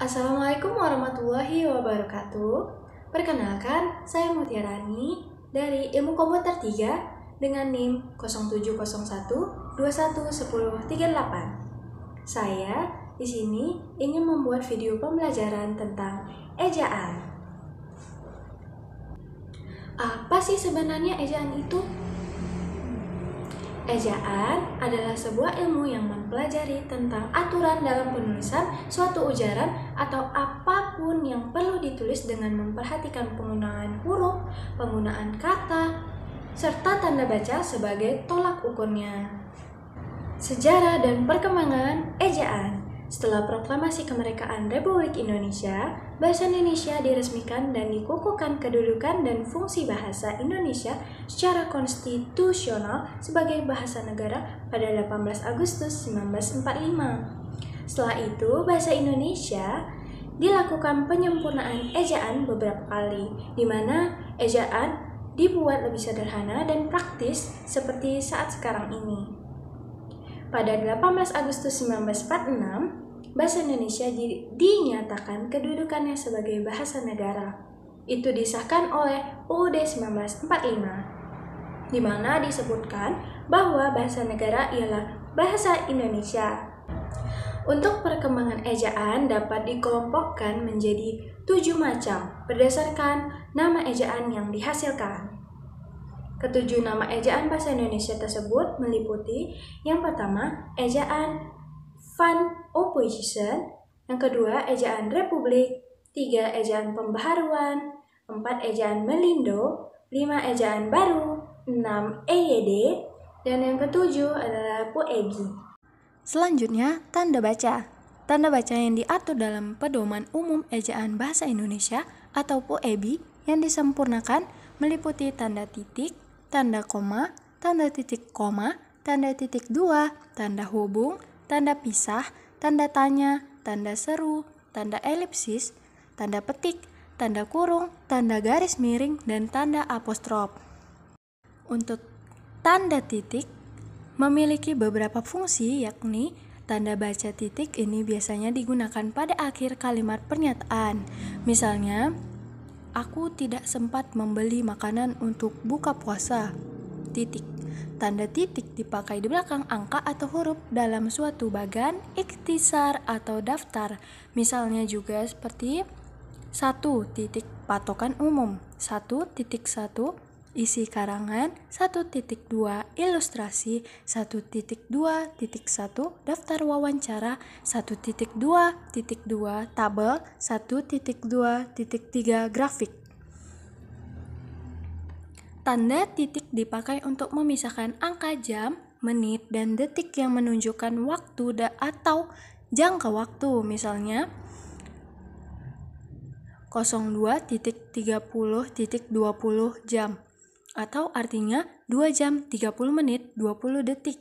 Assalamualaikum warahmatullahi wabarakatuh. Perkenalkan, saya Mutiarani dari Ilmu Komputer 3 dengan NIM 0701211038. Saya di sini ingin membuat video pembelajaran tentang ejaan. Apa sih sebenarnya ejaan itu? Ejaan adalah sebuah ilmu yang mempelajari tentang aturan dalam penulisan suatu ujaran atau apapun yang perlu ditulis dengan memperhatikan penggunaan huruf, penggunaan kata, serta tanda baca sebagai tolak ukurnya. Sejarah dan perkembangan ejaan. Setelah proklamasi kemerdekaan Republik Indonesia, bahasa Indonesia diresmikan dan dikukuhkan kedudukan dan fungsi bahasa Indonesia secara konstitusional sebagai bahasa negara pada 18 Agustus 1945. Setelah itu, bahasa Indonesia dilakukan penyempurnaan ejaan beberapa kali, di mana ejaan dibuat lebih sederhana dan praktis seperti saat sekarang ini. Pada 18 Agustus 1946, bahasa Indonesia dinyatakan kedudukannya sebagai bahasa negara. Itu disahkan oleh UUD 1945, di mana disebutkan bahwa bahasa negara ialah bahasa Indonesia. Untuk perkembangan ejaan dapat dikelompokkan menjadi 7 macam berdasarkan nama ejaan yang dihasilkan. Ketujuh nama ejaan bahasa Indonesia tersebut meliputi yang pertama, ejaan Van Opposition, yang kedua, ejaan Republik, 3, ejaan Pembaharuan, 4, ejaan Melindo, 5, ejaan Baru, 6, EYD, dan yang ketujuh adalah PUEBI. Selanjutnya, tanda baca. Tanda baca yang diatur dalam Pedoman Umum Ejaan Bahasa Indonesia atau PUEBI yang disempurnakan meliputi tanda titik, tanda koma, tanda titik koma, tanda titik dua, tanda hubung, tanda pisah, tanda tanya, tanda seru, tanda elipsis, tanda petik, tanda kurung, tanda garis miring, dan tanda apostrof. Untuk tanda titik memiliki beberapa fungsi, yakni tanda baca titik ini biasanya digunakan pada akhir kalimat pernyataan. Misalnya, aku tidak sempat membeli makanan untuk buka puasa. Titik. Tanda titik dipakai di belakang angka atau huruf dalam suatu bagan, ikhtisar atau daftar. Misalnya juga seperti 1 titik patokan umum, 1.1 isi karangan, 1.2 ilustrasi, 1.2.1 daftar wawancara, 1.2.2 tabel, 1.2.3 grafik. Tanda titik dipakai untuk memisahkan angka jam, menit, dan detik yang menunjukkan waktu atau jangka waktu. Misalnya 02.30.20 jam atau artinya 2 jam 30 menit 20 detik.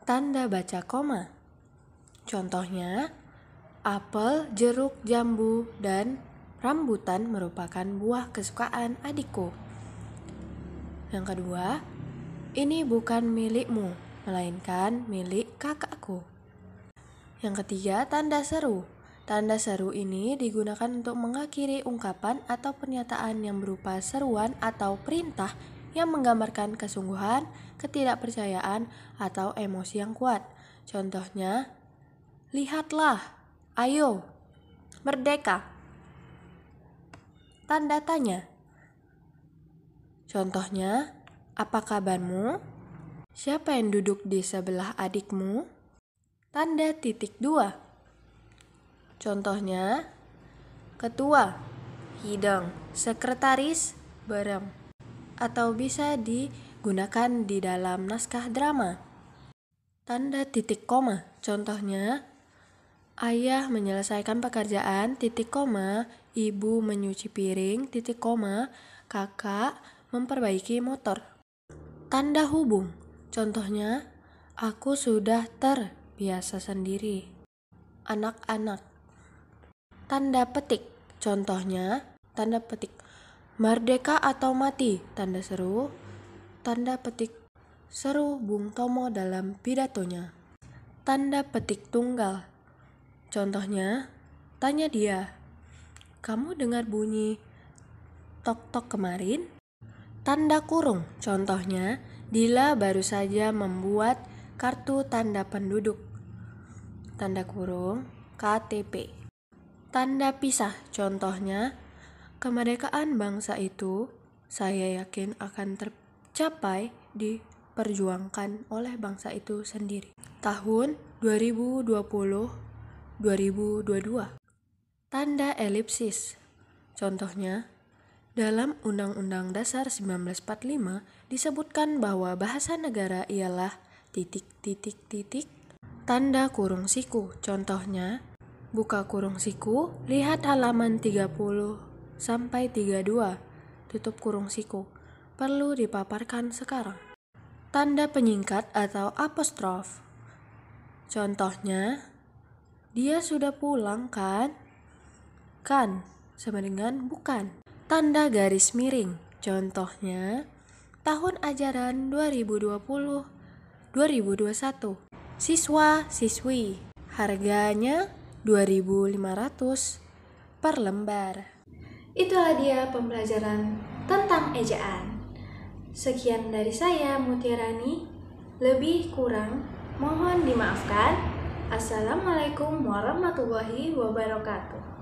Tanda baca koma. Contohnya, apel, jeruk, jambu, dan rambutan merupakan buah kesukaan adikku. Yang kedua, ini bukan milikmu, melainkan milik kakakku. Yang ketiga, tanda seru. Tanda seru ini digunakan untuk mengakhiri ungkapan atau pernyataan yang berupa seruan atau perintah yang menggambarkan kesungguhan, ketidakpercayaan, atau emosi yang kuat. Contohnya, lihatlah, ayo, merdeka. Tanda tanya. Contohnya, apa kabarmu? Siapa yang duduk di sebelah adikmu? Tanda titik 2. Contohnya, ketua, hidang, sekretaris, berem. Atau bisa digunakan di dalam naskah drama. Tanda titik koma. Contohnya, ayah menyelesaikan pekerjaan, titik koma, ibu menyuci piring, titik koma, kakak memperbaiki motor. Tanda hubung. Contohnya, aku sudah terbiasa sendiri. Anak-anak. Tanda petik. Contohnya, tanda petik merdeka atau mati, tanda seru, tanda petik seru Bung Tomo dalam pidatonya. Tanda petik tunggal. Contohnya, Tanya dia, "Kamu dengar bunyi tok-tok kemarin?" Tanda kurung, contohnya, Dila baru saja membuat kartu tanda penduduk. Tanda kurung, KTP. Tanda pisah, contohnya, kemerdekaan bangsa itu saya yakin akan tercapai diperjuangkan oleh bangsa itu sendiri. Tahun 2020-2022. Tanda elipsis, contohnya, dalam Undang-Undang Dasar 1945 disebutkan bahwa bahasa negara ialah ... Tanda kurung siku, contohnya, buka kurung siku, lihat halaman 30-32, tutup kurung siku, perlu dipaparkan sekarang. Tanda penyingkat atau apostrof, contohnya, dia sudah pulang kan? Kan sama dengan bukan. Tanda garis miring, contohnya, tahun ajaran 2020-2021. Siswa-siswi, harganya 2.500 per lembar. Itulah dia pembelajaran tentang ejaan. Sekian dari saya, Mutiarani. Lebih kurang mohon dimaafkan. Assalamualaikum warahmatullahi wabarakatuh.